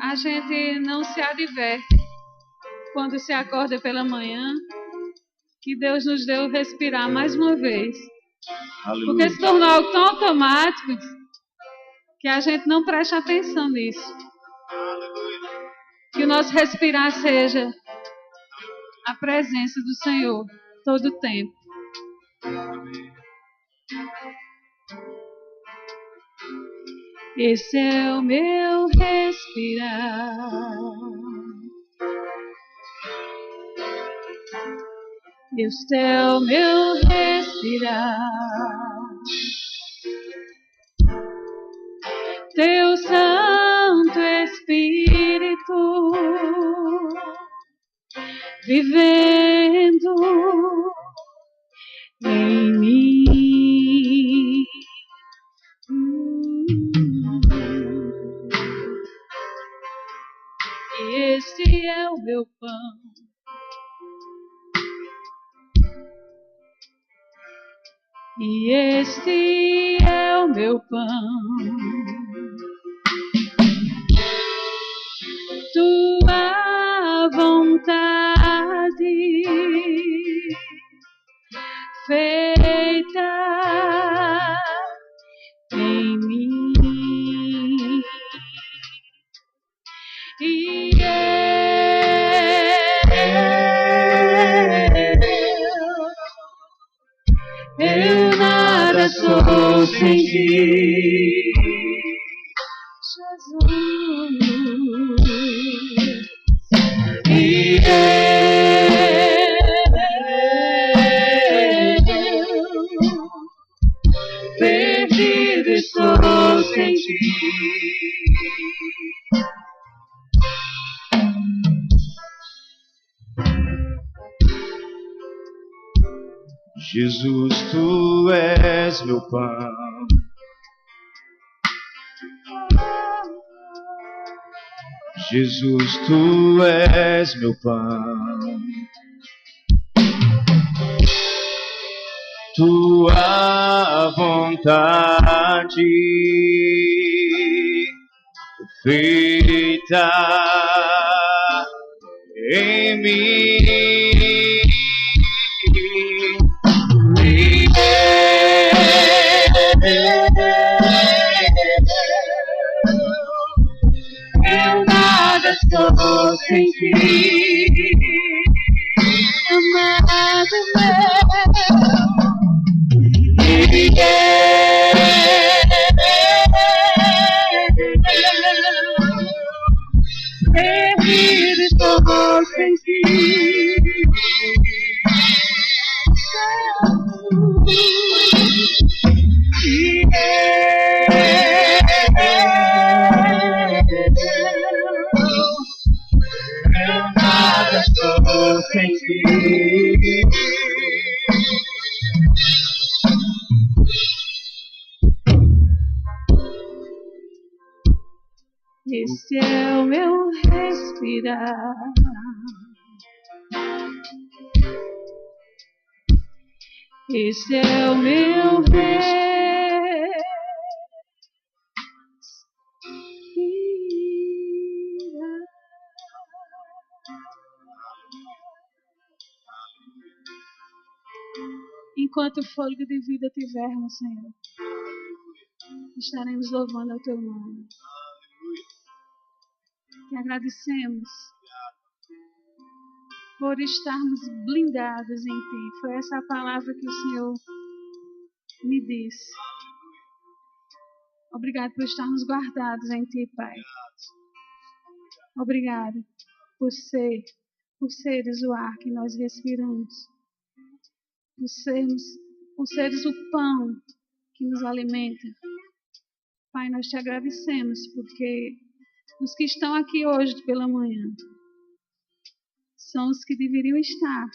A gente não se adverte quando se acorda pela manhã que Deus nos deu respirar mais uma vez. Aleluia. Porque se tornou algo tão automático que a gente não presta atenção nisso. Que o nosso respirar seja a presença do Senhor todo o tempo. Esse é o meu respirar. Este é o meu respirar. Teu Santo Espírito vivendo em mim. E este é o meu pão. E este é o meu pão. Tua vontade feita em mim. E eu nada sou sem ti, Jesus. E eu perdido estou sem ti. Jesus, tu és meu pão. Jesus, tu és meu pão. Tua vontade feita em mim. Eu nada sou sem ti, amado meu. Perdido estou sem ti. Eu nada sou sem ti. Este é o meu respirar. Este é o meu respirar. Enquanto o fôlego de vida tivermos, Senhor, estaremos louvando ao Teu nome. Te agradecemos por estarmos blindados em Ti. Foi essa a palavra que o Senhor me disse. Obrigado por estarmos guardados em Ti, Pai. Obrigado por seres o ar que nós respiramos. Por seres o pão que nos alimenta. Pai, nós Te agradecemos porque os que estão aqui hoje pela manhã são os que deveriam estar.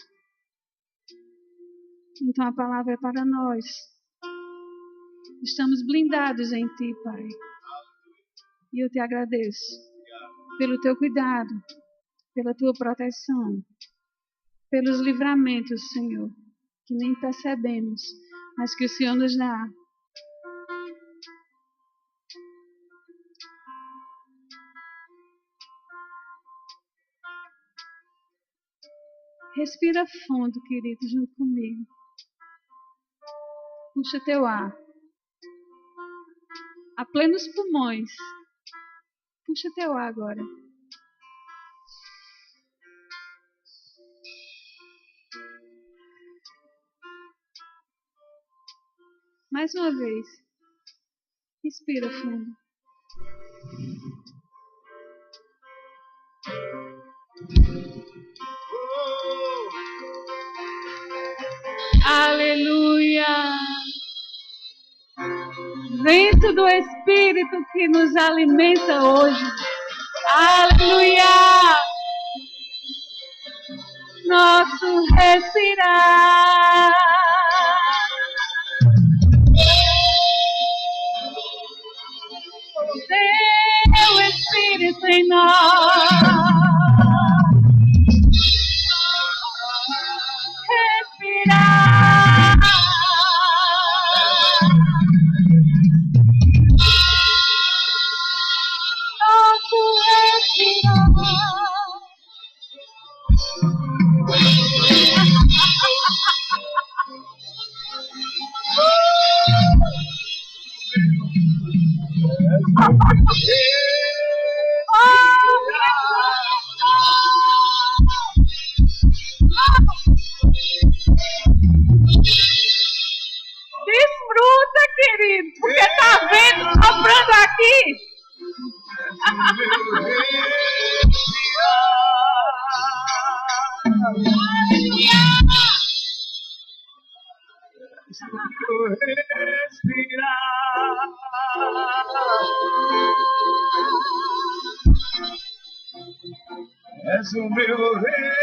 Então a palavra é para nós. Estamos blindados em Ti, Pai. E eu Te agradeço pelo Teu cuidado, pela Tua proteção, pelos livramentos, Senhor, que nem percebemos, mas que o Senhor nos dá. Respira fundo, querido, junto comigo. Puxa teu ar. A plenos pulmões. Puxa teu ar agora. Mais uma vez. Respira fundo. Aleluia! Vento do Espírito que nos alimenta hoje. Aleluia! Nosso respirar. Teu Espírito em nós. Respirar. Nosso respirar. Desfruta, querido, porque tá vendo soprando aqui. És o meu respirar.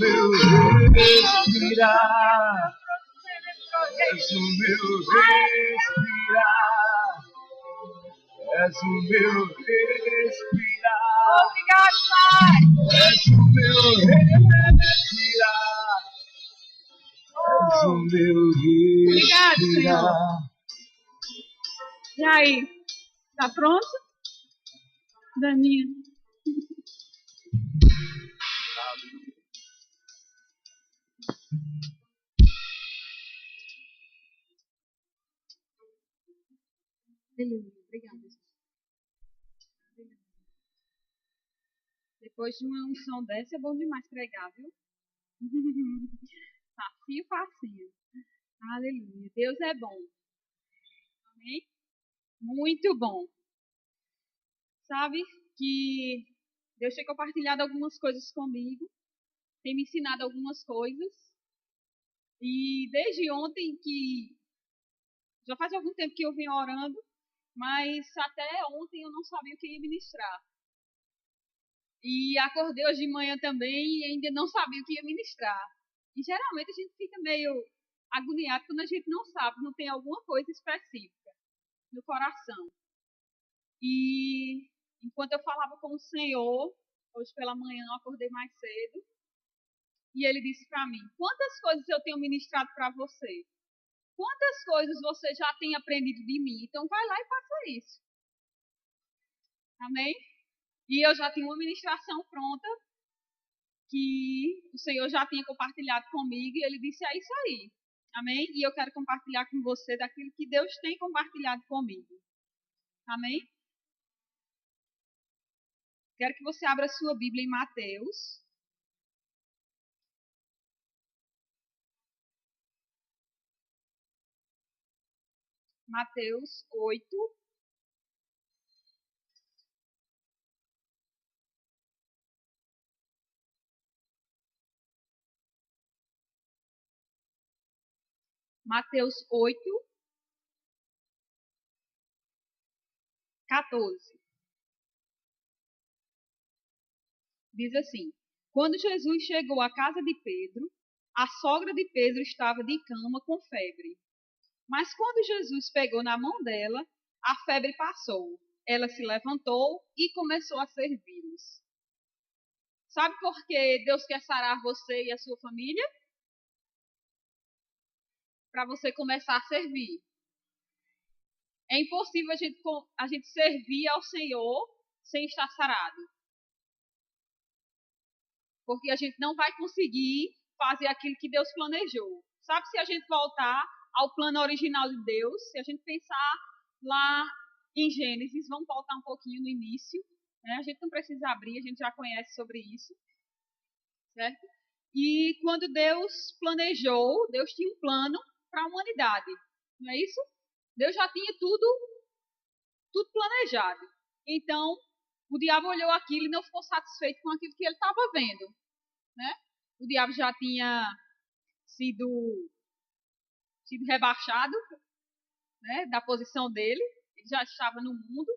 Meu respirar. És o meu respirar. És o meu respirar. Obrigado, Pai. És o meu respirar. És o meu Obrigado, respirar. Senhor. E aí? Tá pronto? Daninha. Aleluia. Obrigada, Jesus. Depois de uma unção dessa, é bom demais pregar, viu? Facinho, facinho. Aleluia. Deus é bom. Amém? Muito bom. Sabe que Deus tem compartilhado algumas coisas comigo. Tem me ensinado algumas coisas. E desde ontem que... Já faz algum tempo que eu venho orando. Mas até ontem eu não sabia o que ia ministrar. E acordei hoje de manhã também e ainda não sabia o que ia ministrar. E geralmente a gente fica meio agoniado quando a gente não sabe, não tem alguma coisa específica no coração. E enquanto eu falava com o Senhor, hoje pela manhã eu acordei mais cedo, e Ele disse para mim, quantas coisas eu tenho ministrado para você? Quantas coisas você já tem aprendido de mim? Então vai lá e faça isso. Amém? E eu já tinha uma ministração pronta, que o Senhor já tinha compartilhado comigo, e Ele disse, é isso aí. Amém? E eu quero compartilhar com você daquilo que Deus tem compartilhado comigo. Amém? Quero que você abra a sua Bíblia em Mateus. Mateus 8. Mateus 8, 14. Diz assim: quando Jesus chegou à casa de Pedro, a sogra de Pedro estava de cama com febre. Mas quando Jesus pegou na mão dela, a febre passou. Ela se levantou e começou a servi-los. Sabe por que Deus quer sarar você e a sua família? para você começar a servir. É impossível a gente servir ao Senhor sem estar sarado. Porque a gente não vai conseguir fazer aquilo que Deus planejou. Sabe, se a gente voltar ao plano original de Deus, se a gente pensar lá em Gênesis, vamos voltar um pouquinho no início, né? A gente não precisa abrir, a gente já conhece sobre isso, certo? E quando Deus planejou, Deus tinha um plano para a humanidade, não é isso? Deus já tinha tudo planejado. Então, o diabo olhou aquilo e não ficou satisfeito com aquilo que ele estava vendo, né? O diabo já tinha sido rebaixado, né, da posição dele, ele já estava no mundo.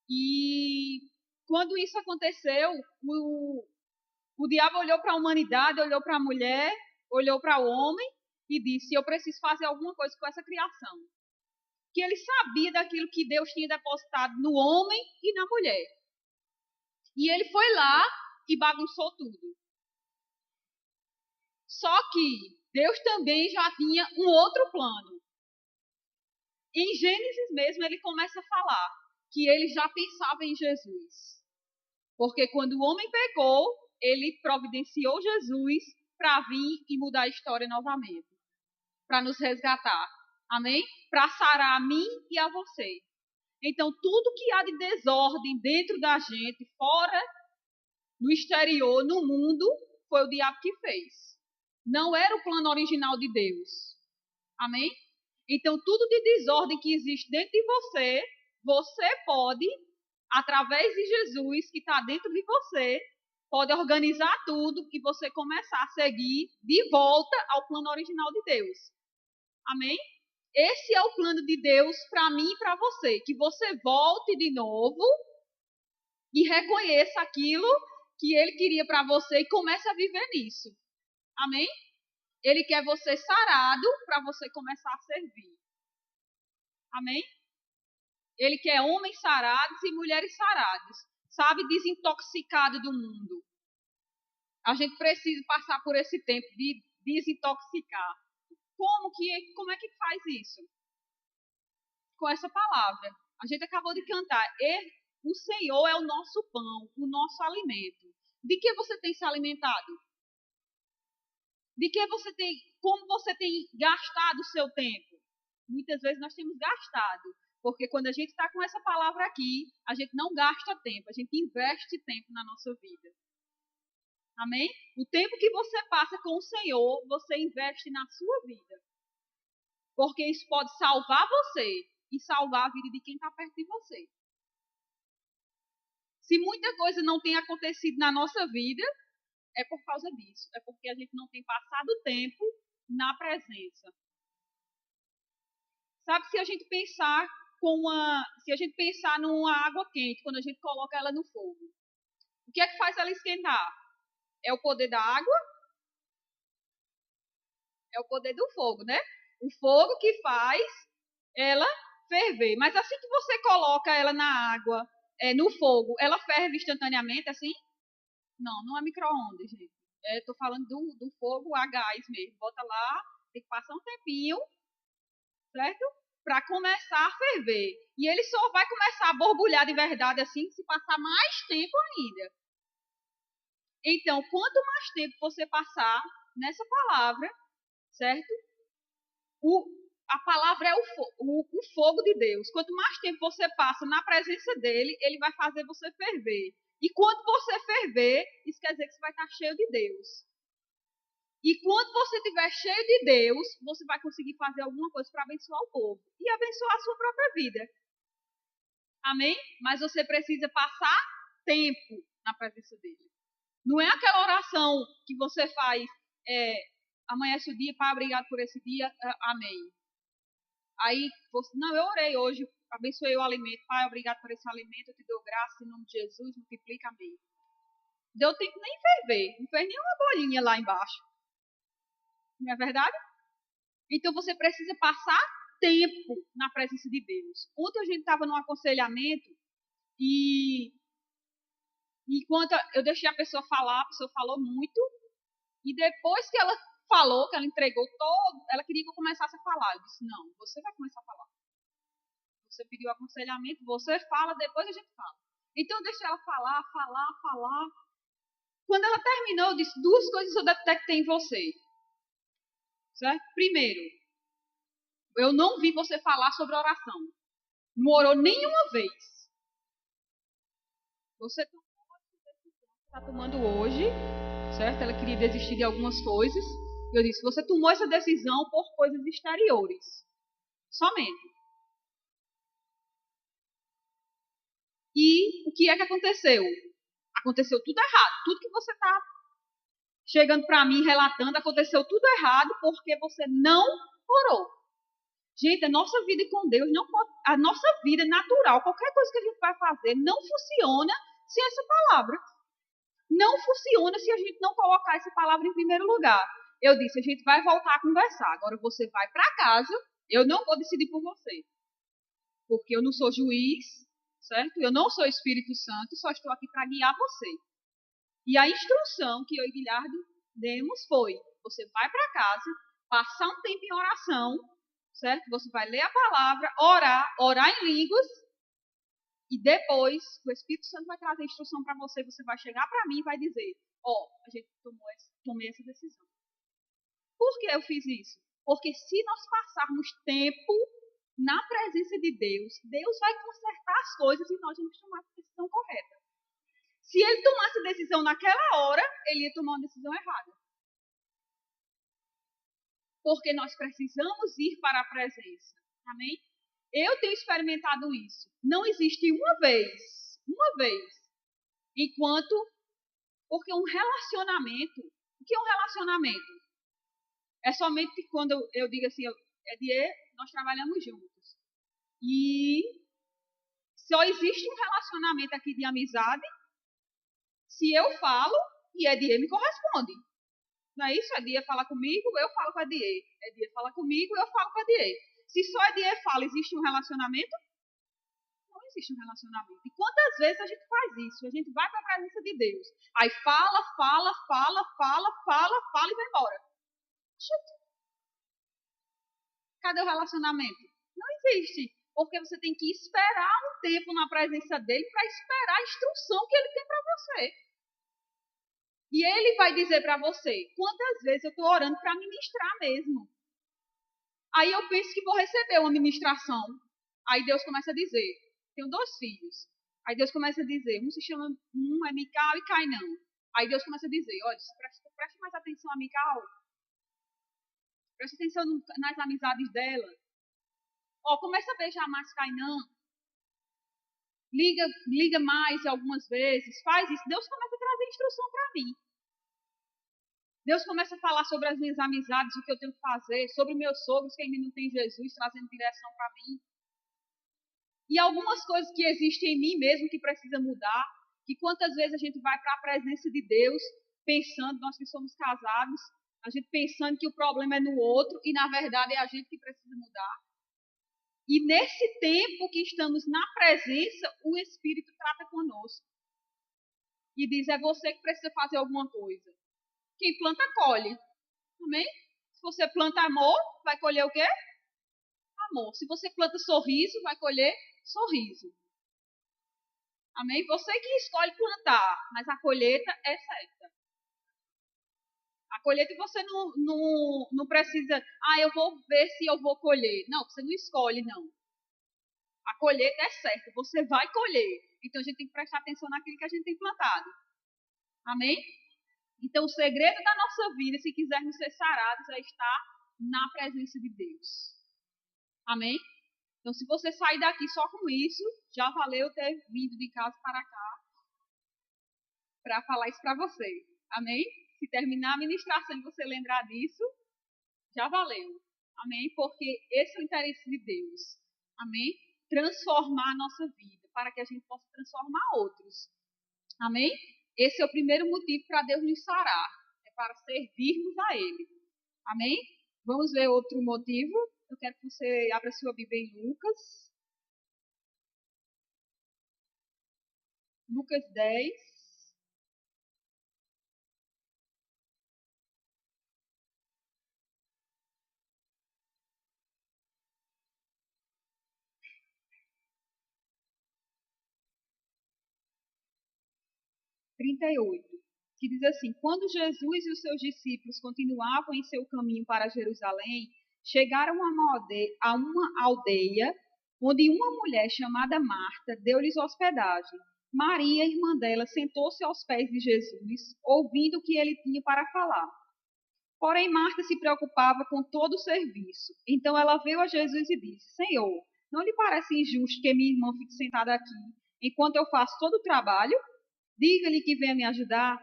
E quando isso aconteceu, o diabo olhou para a humanidade, olhou para a mulher, olhou para o homem e disse: eu preciso fazer alguma coisa com essa criação. Que ele sabia daquilo que Deus tinha depositado no homem e na mulher. E ele foi lá e bagunçou tudo. Só que Deus também já tinha um outro plano. Em Gênesis mesmo ele começa a falar que ele já pensava em Jesus. Porque quando o homem pecou, ele providenciou Jesus para vir e mudar a história novamente. Para nos resgatar. Amém? Para sarar a mim e a você. Então, tudo que há de desordem dentro da gente, fora, no exterior, no mundo, foi o diabo que fez. Não era o plano original de Deus. Amém? Então, tudo de desordem que existe dentro de você, você pode, através de Jesus que está dentro de você, pode organizar tudo e você começar a seguir de volta ao plano original de Deus. Amém? Esse é o plano de Deus para mim e para você. Que você volte de novo e reconheça aquilo que Ele queria para você e comece a viver nisso. Amém? Ele quer você sarado para você começar a servir. Amém? Ele quer homens sarados e mulheres saradas. Sabe, desintoxicado do mundo. A gente precisa passar por esse tempo de desintoxicar. Como é que faz isso? Com essa palavra. A gente acabou de cantar. O Senhor é o nosso pão, o nosso alimento. De que você tem se alimentado? Como você tem gastado o seu tempo? Muitas vezes nós temos gastado. Porque quando a gente está com essa palavra aqui, a gente não gasta tempo, a gente investe tempo na nossa vida. Amém? O tempo que você passa com o Senhor, você investe na sua vida. Porque isso pode salvar você e salvar a vida de quem está perto de você. Se muita coisa não tem acontecido na nossa vida, é por causa disso. É porque a gente não tem passado tempo na presença. Sabe, se a gente pensar numa água quente, quando a gente coloca ela no fogo, o que é que faz ela esquentar? É o poder da água? É o poder do fogo, né? O fogo que faz ela ferver. Mas assim que você coloca ela na água, no fogo, ela ferve instantaneamente, assim? Não é micro-ondas, gente. Estou falando do fogo a gás mesmo. Bota lá, tem que passar um tempinho, certo? Para começar a ferver. E ele só vai começar a borbulhar de verdade assim se passar mais tempo ainda. Então, quanto mais tempo você passar nessa palavra, certo? A palavra é o fogo de Deus. Quanto mais tempo você passa na presença dele, ele vai fazer você ferver. E quando você ferver, isso quer dizer que você vai estar cheio de Deus. E quando você estiver cheio de Deus, você vai conseguir fazer alguma coisa para abençoar o povo. E abençoar a sua própria vida. Amém? Mas você precisa passar tempo na presença dele. Não é aquela oração que você faz, amanhece o dia, Pai, obrigado por esse dia, amém. Aí, eu orei hoje, abençoei o alimento, Pai, obrigado por esse alimento, eu te dou graça, em nome de Jesus, multiplica, amém. Deu tempo nem ferver, não fez nenhuma bolinha lá embaixo. Não é verdade? Então, você precisa passar tempo na presença de Deus. Ontem a gente estava num aconselhamento e enquanto eu deixei a pessoa falar, a pessoa falou muito, e depois que ela falou, que ela entregou todo, ela queria que eu começasse a falar. Eu disse, não, você vai começar a falar. Você pediu aconselhamento, você fala, depois a gente fala. Então eu deixei ela falar. Quando ela terminou, eu disse, 2 coisas eu detectei em você. Certo? Primeiro, eu não vi você falar sobre oração. Não orou nenhuma vez. Você tomou a decisão que está tomando hoje, certo? Ela queria desistir de algumas coisas. Eu disse, você tomou essa decisão por coisas exteriores. Somente. E o que é que aconteceu? Aconteceu tudo errado. Tudo que você está chegando para mim, relatando, aconteceu tudo errado porque você não orou. Gente, a nossa vida com Deus, a nossa vida natural, qualquer coisa que a gente vai fazer, não funciona sem essa palavra. Não funciona se a gente não colocar essa palavra em primeiro lugar. Eu disse, a gente vai voltar a conversar. Agora você vai para casa, eu não vou decidir por você. Porque eu não sou juiz, certo? Eu não sou Espírito Santo, só estou aqui para guiar você. E a instrução que eu e Guilherme demos foi, você vai para casa, passar um tempo em oração, certo? Você vai ler a palavra, orar em línguas, e depois o Espírito Santo vai trazer a instrução para você, você vai chegar para mim e vai dizer, a gente tomei essa decisão. Por que eu fiz isso? Porque se nós passarmos tempo na presença de Deus, Deus vai consertar as coisas e nós vamos tomar a decisão correta. Se ele tomasse a decisão naquela hora, ele ia tomar uma decisão errada. Porque nós precisamos ir para a presença. Amém? Eu tenho experimentado isso. Não existe uma vez, porque um relacionamento, o que é um relacionamento? É somente que quando eu digo assim, Edier, nós trabalhamos juntos. E só existe um relacionamento aqui de amizade se eu falo e Edier me corresponde. Não é isso? Edier fala comigo, eu falo com Edier. Edier fala comigo, eu falo com Edier. Se só Edier fala, existe um relacionamento? Não existe um relacionamento. E quantas vezes a gente faz isso? A gente vai para a presença de Deus. Aí fala e vai embora. Cadê o relacionamento? Não existe. Porque você tem que esperar um tempo na presença dele para esperar a instrução que ele tem para você. E ele vai dizer para você quantas vezes eu estou orando para ministrar mesmo. Aí eu penso que vou receber uma ministração. Aí Deus começa a dizer, tenho 2 filhos. Aí Deus começa a dizer, um é Mical e Cainão. Aí Deus começa a dizer, olha, preste mais atenção a Mical. Preste atenção nas amizades dela. Começa a beijar mais Cainã. Liga mais algumas vezes. Faz isso. Deus começa a trazer instrução para mim. Deus começa a falar sobre as minhas amizades, o que eu tenho que fazer, sobre meus sogros que ainda não têm Jesus, trazendo direção para mim. E algumas coisas que existem em mim mesmo que precisa mudar. Que quantas vezes a gente vai para a presença de Deus, pensando, nós que somos casados, a gente pensando que o problema é no outro e na verdade é a gente que precisa mudar. E nesse tempo que estamos na presença, o Espírito trata conosco. E diz, é você que precisa fazer alguma coisa. Quem planta, colhe. Amém? Se você planta amor, vai colher o quê? Amor. Se você planta sorriso, vai colher sorriso. Amém? Você que escolhe plantar, mas a colheita é certa. A colheita você não precisa, eu vou ver se eu vou colher. Não, você não escolhe, não. A colheita é certa, você vai colher. Então a gente tem que prestar atenção naquilo que a gente tem plantado. Amém? Então o segredo da nossa vida, se quisermos ser sarados, é estar na presença de Deus. Amém? Então se você sair daqui só com isso, já valeu ter vindo de casa para cá para falar isso para você. Amém? Se terminar a ministração e você lembrar disso, já valeu. Amém? Porque esse é o interesse de Deus. Amém? Transformar a nossa vida, para que a gente possa transformar outros. Amém? Esse é o primeiro motivo para Deus nos sarar. É para servirmos a Ele. Amém? Vamos ver outro motivo. Eu quero que você abra sua Bíblia em Lucas. Lucas 10. 38, que diz assim: Quando Jesus e os seus discípulos continuavam em seu caminho para Jerusalém, chegaram a uma aldeia onde uma mulher chamada Marta deu-lhes hospedagem. Maria, irmã dela, sentou-se aos pés de Jesus, ouvindo o que ele tinha para falar. Porém, Marta se preocupava com todo o serviço. Então ela veio a Jesus e disse: Senhor, não lhe parece injusto que minha irmã fique sentada aqui enquanto eu faço todo o trabalho? Diga-lhe que venha me ajudar.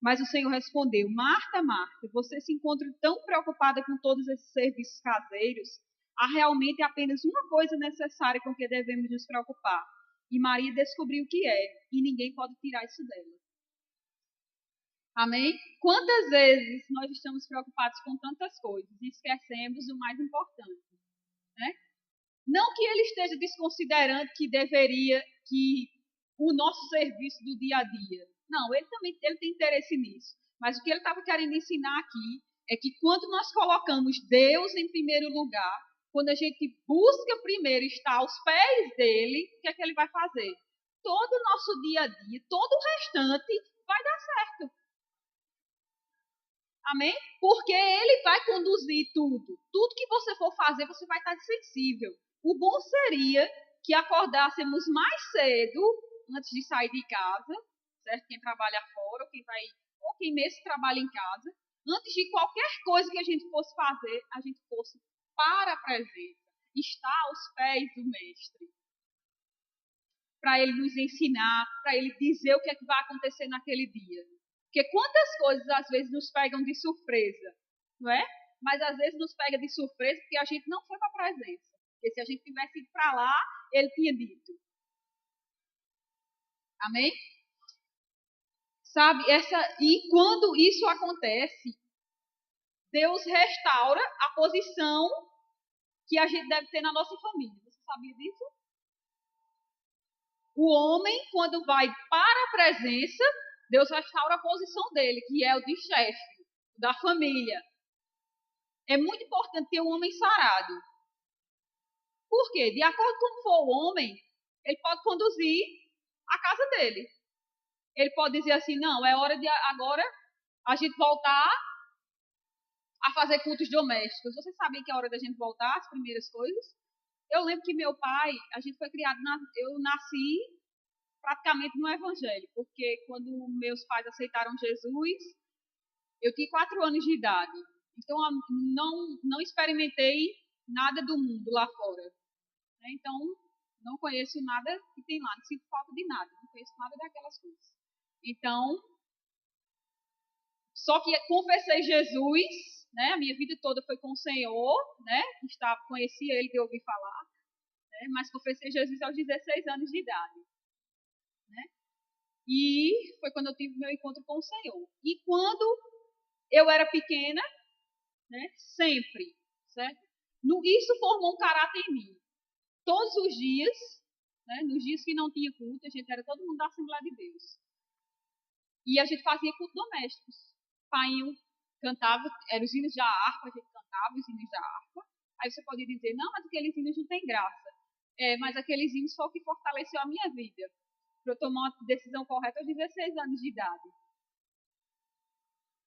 Mas o Senhor respondeu: Marta, Marta, você se encontra tão preocupada com todos esses serviços caseiros? Há realmente apenas uma coisa necessária com que devemos nos preocupar. E Maria descobriu o que é, e ninguém pode tirar isso dela. Amém? Quantas vezes nós estamos preocupados com tantas coisas e esquecemos o mais importante, né? Não que ele esteja desconsiderando que deveria, que o nosso serviço do dia a dia. Não, ele tem interesse nisso. Mas o que ele estava querendo ensinar aqui é que quando nós colocamos Deus em primeiro lugar, quando a gente busca primeiro estar aos pés dele, o que é que ele vai fazer? Todo o nosso dia a dia, todo o restante vai dar certo. Amém? Porque ele vai conduzir tudo. Tudo que você for fazer, você vai estar sensível. O bom seria que acordássemos mais cedo, antes de sair de casa, certo? Quem trabalha fora, ou quem mesmo trabalha em casa, antes de qualquer coisa que a gente fosse fazer, a gente fosse para a presença, estar aos pés do Mestre. Para ele nos ensinar, para ele dizer o que é que vai acontecer naquele dia. Porque quantas coisas às vezes nos pegam de surpresa, não é? Mas às vezes nos pega de surpresa porque a gente não foi para a presença. Porque se a gente tivesse ido para lá, ele tinha dito. Amém? Sabe, e quando isso acontece, Deus restaura a posição que a gente deve ter na nossa família. Você sabia disso? O homem, quando vai para a presença, Deus restaura a posição dele, que é o de chefe, da família. É muito importante ter um homem sarado. Por quê? De acordo com como for o homem, ele pode conduzir a casa dele. Ele pode dizer assim, não, é hora de agora a gente voltar a fazer cultos domésticos. Vocês sabem que é hora da gente voltar às primeiras coisas? Eu lembro que meu pai, a gente foi criado, eu nasci praticamente no evangelho, porque quando meus pais aceitaram Jesus, eu tinha 4 anos de idade. Então, não experimentei nada do mundo lá fora. Então, não conheço nada que tem lá, não sinto falta de nada, não conheço nada daquelas coisas. Então, só que confessei Jesus, né? A minha vida toda foi com o Senhor, né? Conheci ele de ouvir falar, né? Mas confessei Jesus aos 16 anos de idade, né? E foi quando eu tive meu encontro com o Senhor. E quando eu era pequena, né? Sempre, certo? Isso formou um caráter em mim. Todos os dias, né? Nos dias que não tinha culto, a gente era todo mundo da Assembleia de Deus. E a gente fazia culto domésticos. Painho cantava, eram os hinos da harpa, a gente cantava os hinos da harpa. Aí você pode dizer, não, mas aqueles hinos não tem graça. Mas aqueles hinos foi o que fortaleceu a minha vida. Para eu tomar uma decisão correta aos 16 anos de idade.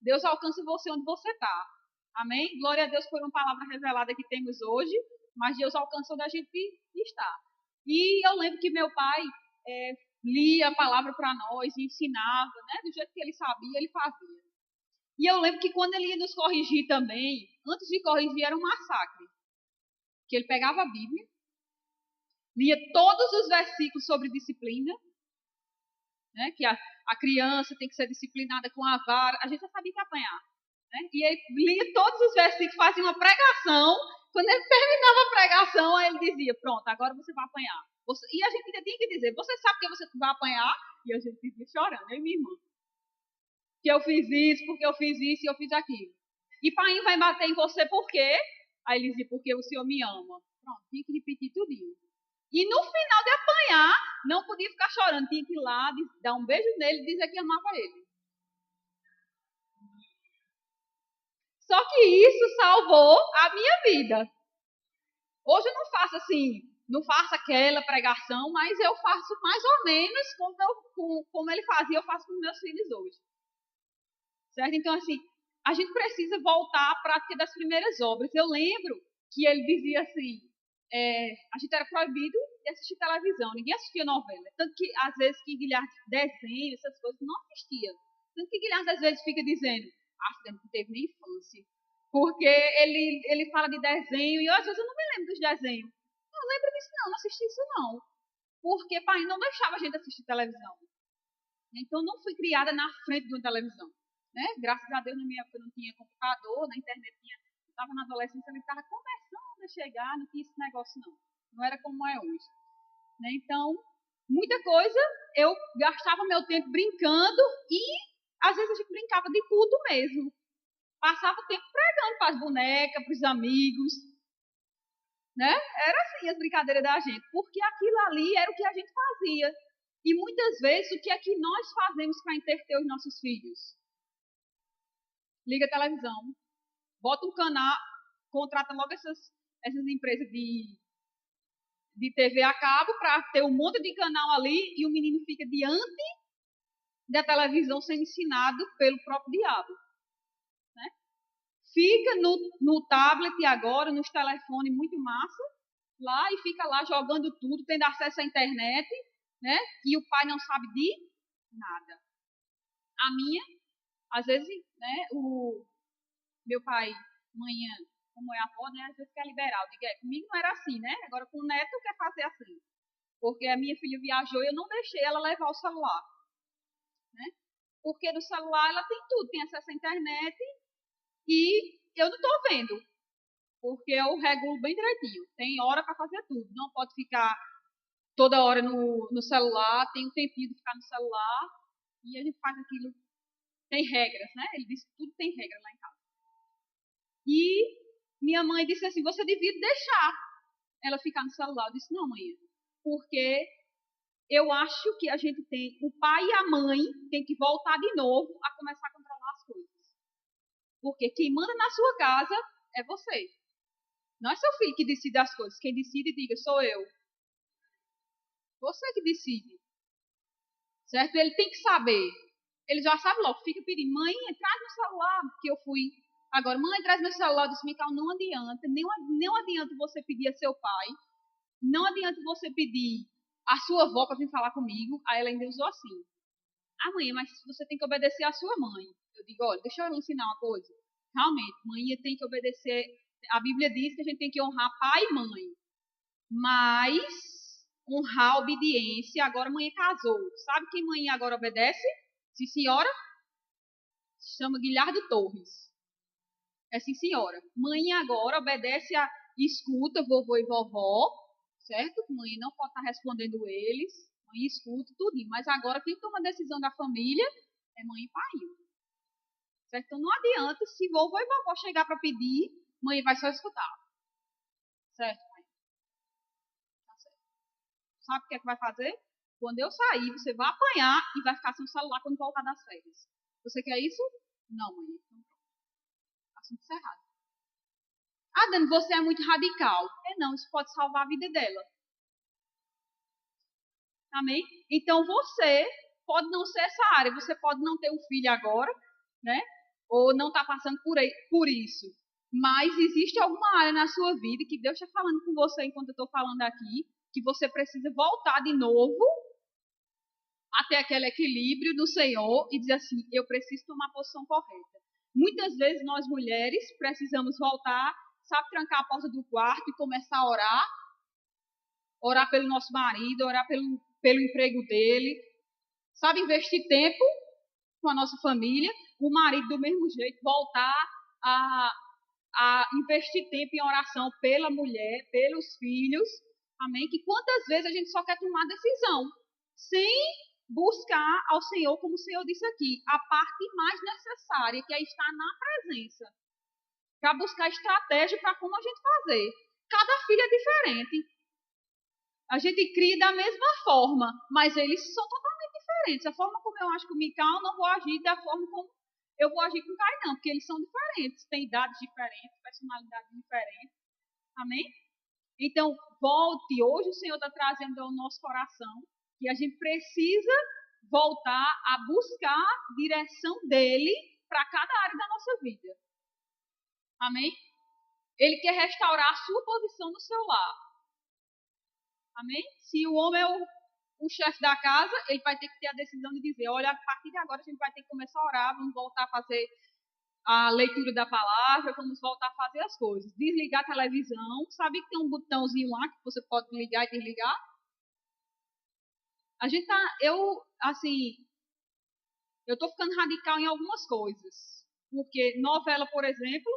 Deus alcança você onde você está. Amém? Glória a Deus por uma palavra revelada que temos hoje, mas Deus alcançou onde a gente está. E eu lembro que meu pai lia a palavra para nós, ensinava, né? Do jeito que ele sabia, ele fazia. E eu lembro que quando ele ia nos corrigir também, antes de corrigir era um massacre. Que ele pegava a Bíblia, lia todos os versículos sobre disciplina, né? Que a criança tem que ser disciplinada com a vara. A gente já sabia que ia apanhar. Né? E ele lia todos os versículos, fazia uma pregação. Quando ele terminava a pregação, aí ele dizia, pronto, agora você vai apanhar. E a gente ainda tinha que dizer, você sabe que você vai apanhar? E a gente dizia chorando, eu e minha irmã. Que eu fiz isso, porque eu fiz isso e eu fiz aquilo. E pai vai bater em você por quê? Aí ele dizia, porque o Senhor me ama. Pronto, tinha que repetir tudinho. E no final de apanhar, não podia ficar chorando, tinha que ir lá, dar um beijo nele e dizer que amava ele. Só que isso salvou a minha vida. Hoje eu não faço assim, não faço aquela pregação, mas eu faço mais ou menos como ele fazia, eu faço com meus filhos hoje. Certo? Então, assim, a gente precisa voltar à prática das primeiras obras. Eu lembro que ele dizia assim, a gente era proibido de assistir televisão, ninguém assistia novela. Tanto que, às vezes, que Guilherme desenho, essas coisas, não assistia. Tanto que Guilherme, às vezes, fica dizendo, você não teve nem infância. Porque ele fala de desenho, e às vezes eu não me lembro dos desenhos. Não lembro disso não assisti isso não. Porque pai não deixava a gente assistir televisão. Então, não fui criada na frente de uma televisão. Né? Graças a Deus, na minha época não tinha computador, na internet tinha. Eu estava na adolescência, ele estava começando a chegar, não tinha esse negócio não. Não era como é hoje. Né? Então, muita coisa, eu gastava meu tempo brincando e, às vezes, a gente brincava de culto mesmo. Passava o tempo pregando para as bonecas, para os amigos. Né? Era assim as brincadeiras da gente, porque aquilo ali era o que a gente fazia. E muitas vezes, o que é que nós fazemos para entreter os nossos filhos? Liga a televisão, bota um canal, contrata logo essas empresas de TV a cabo para ter um monte de canal ali e o menino fica diante da televisão sendo ensinado pelo próprio diabo. Né? Fica no tablet agora, nos telefones muito massa, lá e fica lá jogando tudo, tendo acesso à internet, né? E o pai não sabe de nada. A minha, às vezes, né, o meu pai, manhã, como é a avó, né, às vezes quer liberar. Eu digo, comigo não era assim, né? Agora com o neto quer fazer assim. Porque a minha filha viajou e eu não deixei ela levar o celular. Né? Porque no celular ela tem tudo, tem acesso à internet e eu não estou vendo. Porque eu regulo bem direitinho. Tem hora para fazer tudo. Não pode ficar toda hora no celular, tem um tempinho de ficar no celular e a gente faz aquilo. Tem regras, né? Ele disse que tudo tem regra lá em casa. E minha mãe disse assim, você devia deixar ela ficar no celular. Eu disse, não, mãe, porque eu acho que a gente tem, o pai e a mãe tem que voltar de novo a começar a controlar as coisas. Porque quem manda na sua casa é você. Não é seu filho que decide as coisas. Quem decide, diga, sou eu. Você que decide. Certo? Ele tem que saber. Ele já sabe logo, fica pedindo, mãe, traz meu celular, porque eu fui. Agora, mãe, traz meu celular. Eu disse, Mical, não adianta. Não adianta você pedir a seu pai. Não adianta você pedir a sua avó para vir falar comigo. Aí ela ainda usou assim. Ah, mãe, mas você tem que obedecer à sua mãe. Eu digo, olha, deixa eu lhe ensinar uma coisa. Realmente, mãe tem que obedecer. A Bíblia diz que a gente tem que honrar pai e mãe. Mas honrar a obediência. Agora mãe casou. Sabe quem mãe agora obedece? Sim, senhora? Se chama Guilherme Torres. É sim, senhora. Mãe agora obedece a escuta vovô e vovó, certo? Mãe não pode estar respondendo eles. Mãe escuta tudinho. Mas agora quem toma a decisão da família é mãe e pai. Certo? Então não adianta se vovô e vovó chegar para pedir, mãe vai só escutar. Certo, mãe? Tá certo. Sabe o que é que vai fazer? Quando eu sair, você vai apanhar e vai ficar sem o celular quando voltar das férias. Você quer isso? Não, mãe. Assunto encerrado. Ah, Dani, você é muito radical. Não, isso pode salvar a vida dela. Amém? Então você pode não ser essa área, você pode não ter um filho agora, né? Ou não estar passando por isso. Mas existe alguma área na sua vida que Deus está falando com você enquanto eu estou falando aqui, que você precisa voltar de novo até aquele equilíbrio do Senhor e dizer assim, eu preciso tomar a posição correta. Muitas vezes nós mulheres precisamos voltar, sabe, trancar a porta do quarto e começar a orar. Orar pelo nosso marido, orar pelo emprego dele. Sabe, investir tempo com a nossa família. O marido, do mesmo jeito, voltar a investir tempo em oração pela mulher, pelos filhos. Amém? Que quantas vezes a gente só quer tomar decisão, sem buscar ao Senhor, como o Senhor disse aqui, a parte mais necessária, que é estar na presença. Para buscar estratégia para como a gente fazer. Cada filho é diferente. A gente cria da mesma forma, mas eles são totalmente diferentes. A forma como eu acho com o Mical, não vou agir da forma como eu vou agir com o Caio, não, porque eles são diferentes. Têm idades diferentes, personalidades diferentes. Amém? Então, volte. Hoje o Senhor está trazendo ao nosso coração que a gente precisa voltar a buscar a direção dele para cada área da nossa vida. Amém? Ele quer restaurar a sua posição no seu lar. Amém? Se o homem é o chefe da casa, ele vai ter que ter a decisão de dizer, olha, a partir de agora a gente vai ter que começar a orar, vamos voltar a fazer a leitura da palavra, vamos voltar a fazer as coisas. Desligar a televisão. Sabe que tem um botãozinho lá que você pode ligar e desligar? A gente tá, eu tô ficando radical em algumas coisas. Porque novela, por exemplo,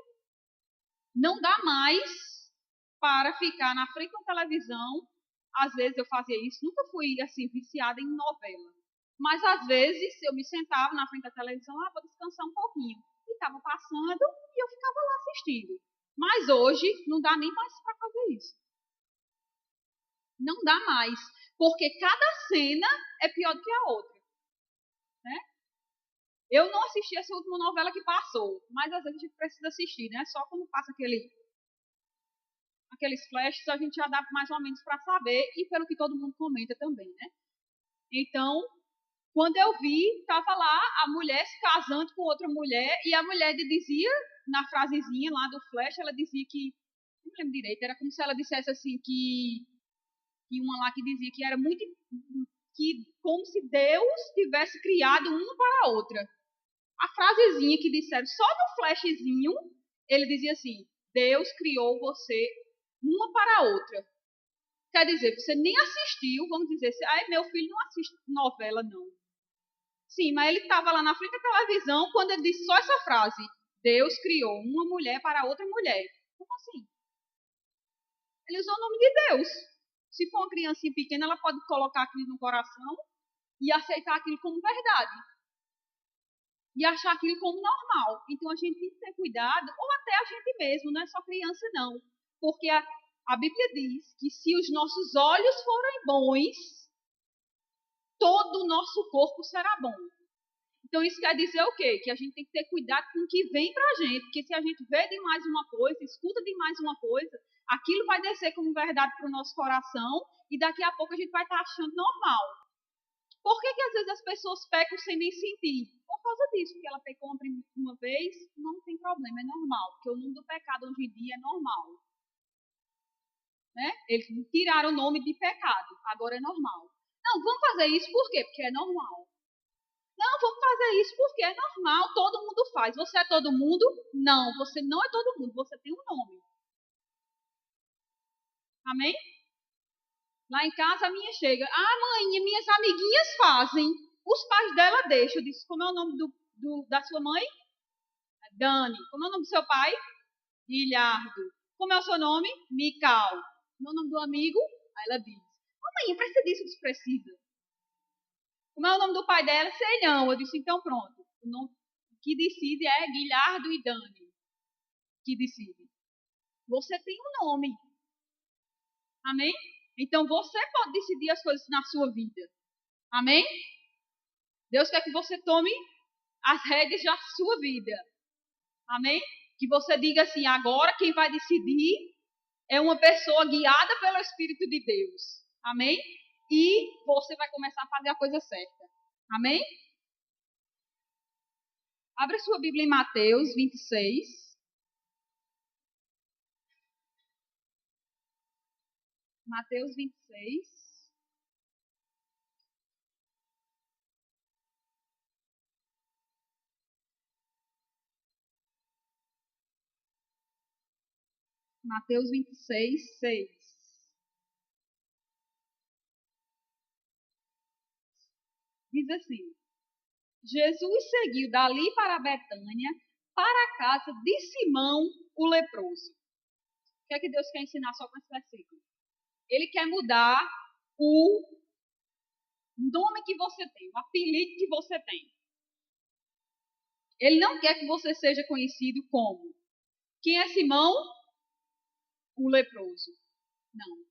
não dá mais para ficar na frente da televisão. Às vezes eu fazia isso, nunca fui assim viciada em novela. Mas às vezes eu me sentava na frente da televisão, vou descansar um pouquinho. E estava passando e eu ficava lá assistindo. Mas hoje não dá nem mais para fazer isso. Não dá mais. Porque cada cena é pior do que a outra. Né? Eu não assisti essa última novela que passou. Mas às vezes a gente precisa assistir, né? Só quando passa aqueles flashes a gente já dá mais ou menos para saber. E pelo que todo mundo comenta também, né? Então, quando eu vi, estava lá a mulher se casando com outra mulher, e a mulher dizia, na frasezinha lá do flash, ela dizia que, não lembro direito, era como se ela dissesse assim, que uma lá que dizia que era muito, que como se Deus tivesse criado uma para a outra. A frasezinha que disseram, só no flashzinho, ele dizia assim, Deus criou você uma para a outra. Quer dizer, você nem assistiu, vamos dizer, meu filho não assiste novela, não. Sim, mas ele estava lá na frente da televisão quando ele disse só essa frase. Deus criou uma mulher para outra mulher. Como assim? Ele usou o nome de Deus. Se for uma criancinha pequena, ela pode colocar aquilo no coração e aceitar aquilo como verdade. E achar aquilo como normal. Então a gente tem que ter cuidado, ou até a gente mesmo, não é só criança não. Porque a Bíblia diz que se os nossos olhos forem bons, todo o nosso corpo será bom. Então, isso quer dizer o quê? Que a gente tem que ter cuidado com o que vem para a gente. Porque se a gente vê demais uma coisa, escuta demais uma coisa, aquilo vai descer como verdade para o nosso coração e daqui a pouco a gente vai estar achando normal. Por que às vezes as pessoas pecam sem nem sentir? Por causa disso, porque ela pecou uma vez, não tem problema, é normal. Porque o nome do pecado hoje em dia é normal. Né? Eles tiraram o nome de pecado, agora é normal. Não, vamos fazer isso por quê? Porque é normal. Não, vamos fazer isso porque é normal, todo mundo faz. Você é todo mundo? Não, você não é todo mundo, você tem um nome. Amém? Lá em casa a minha chega, mãe, minhas amiguinhas fazem, os pais dela deixam. Eu disse, como é o nome da sua mãe? Dani. Como é o nome do seu pai? Guilherdo. Como é o seu nome? Mical. Como é o nome do amigo? Aí ela diz, mãe, precisa disso? Eu disse, precisa. Como é o nome do pai dela? Sei não. Eu disse, então pronto. O nome que decide é Guilherdo e Dani. Que decide. Você tem um nome. Amém? Então você pode decidir as coisas na sua vida. Amém? Deus quer que você tome as rédeas da sua vida. Amém? Que você diga assim, agora quem vai decidir é uma pessoa guiada pelo Espírito de Deus. Amém? E você vai começar a fazer a coisa certa. Amém? Abra sua Bíblia em Mateus 26. Mateus 26. Mateus 26, 6. Diz assim: Jesus seguiu dali para Betânia, para a casa de Simão, o leproso. O que é que Deus quer ensinar só com esse versículo? Ele quer mudar o nome que você tem, o apelido que você tem. Ele não quer que você seja conhecido como. Quem é Simão? O leproso. Não.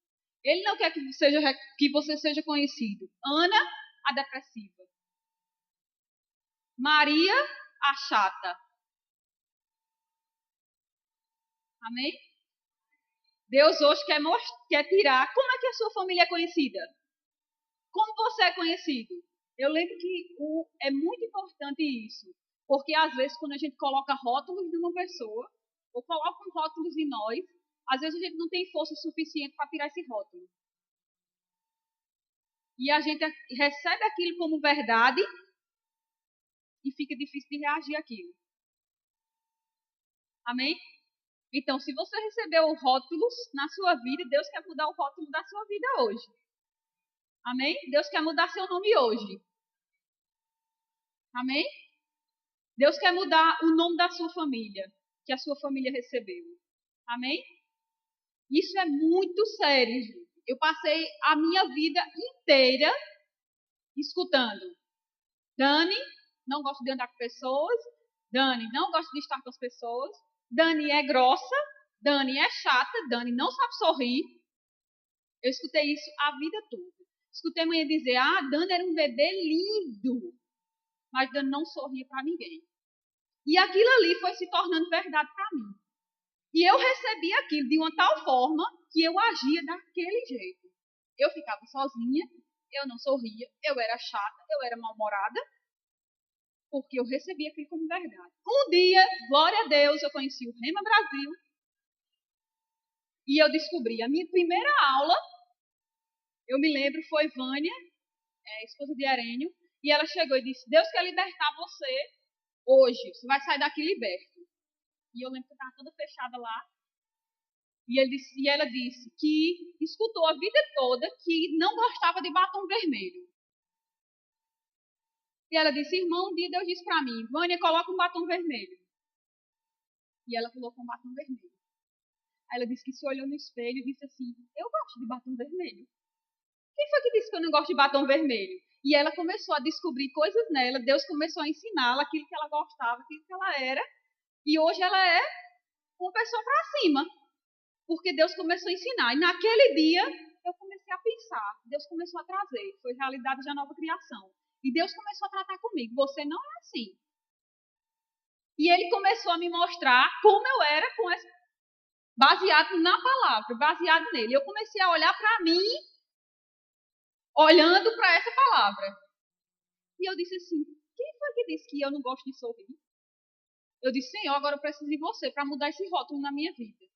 Ele não quer que você seja conhecido. Ana, a depressiva. Maria, a chata. Amém? Deus hoje quer tirar. Como é que a sua família é conhecida? Como você é conhecido? Eu lembro que é muito importante isso. Porque às vezes quando a gente coloca rótulos numa pessoa, ou coloca rótulos em nós, às vezes a gente não tem força suficiente para tirar esse rótulo. E a gente recebe aquilo como verdade e fica difícil de reagir àquilo. Amém? Então, se você recebeu rótulos na sua vida, Deus quer mudar o rótulo da sua vida hoje. Amém? Deus quer mudar seu nome hoje. Amém? Deus quer mudar o nome da sua família, que a sua família recebeu. Amém? Isso é muito sério, gente. Eu passei a minha vida inteira escutando. Dani, não gosto de andar com pessoas. Dani, não gosto de estar com as pessoas. Dani é grossa. Dani é chata. Dani não sabe sorrir. Eu escutei isso a vida toda. Escutei a mãe dizer, Dani era um bebê lindo. Mas Dani não sorria para ninguém. E aquilo ali foi se tornando verdade para mim. E eu recebi aquilo de uma tal forma que eu agia daquele jeito. Eu ficava sozinha, eu não sorria, eu era chata, eu era mal-humorada, porque eu recebi aquilo como verdade. Um dia, glória a Deus, eu conheci o Rema Brasil e eu descobri a minha primeira aula, eu me lembro, foi Vânia, esposa de Arênio, e ela chegou e disse, Deus quer libertar você hoje, você vai sair daqui liberto. E eu lembro que eu estava toda fechada lá. E ela disse que escutou a vida toda que não gostava de batom vermelho. E ela disse, irmão, um dia Deus disse para mim, Vânia, coloca um batom vermelho. E ela colocou um batom vermelho. Aí ela disse que se olhou no espelho e disse assim, eu gosto de batom vermelho. Quem foi que disse que eu não gosto de batom vermelho? E ela começou a descobrir coisas nela, Deus começou a ensiná-la aquilo que ela gostava, aquilo que ela era. E hoje ela é uma pessoa para cima. Porque Deus começou a ensinar. E naquele dia, eu comecei a pensar. Deus começou a trazer. Foi realidade da nova criação. E Deus começou a tratar comigo. Você não é assim. E Ele começou a me mostrar como eu era baseado na palavra, baseado nele. Eu comecei a olhar para mim, olhando para essa palavra. E eu disse assim, quem foi que disse que eu não gosto de sorrir? Eu disse, Senhor, agora eu preciso de você para mudar esse rótulo na minha vida.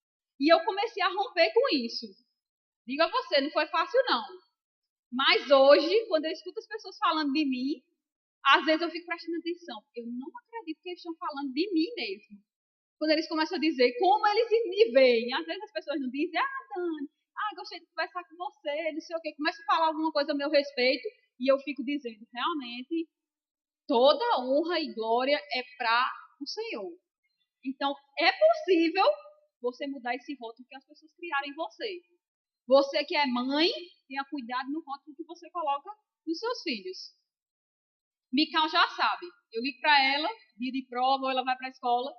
E eu comecei a romper com isso. Digo a você, não foi fácil não. Mas hoje, quando eu escuto as pessoas falando de mim, às vezes eu fico prestando atenção. Eu não acredito que eles estão falando de mim mesmo. Quando eles começam a dizer como eles me veem. Às vezes as pessoas não dizem, Dani, gostei de conversar com você, não sei o quê. Começam a falar alguma coisa a meu respeito e eu fico dizendo, realmente, toda honra e glória é para o Senhor. Então, é possível você mudar esse rótulo que as pessoas criaram em você. Você que é mãe, tenha cuidado no rótulo que você coloca nos seus filhos. Mical já sabe. Eu ligo para ela, dia de prova, ou ela vai para a escola.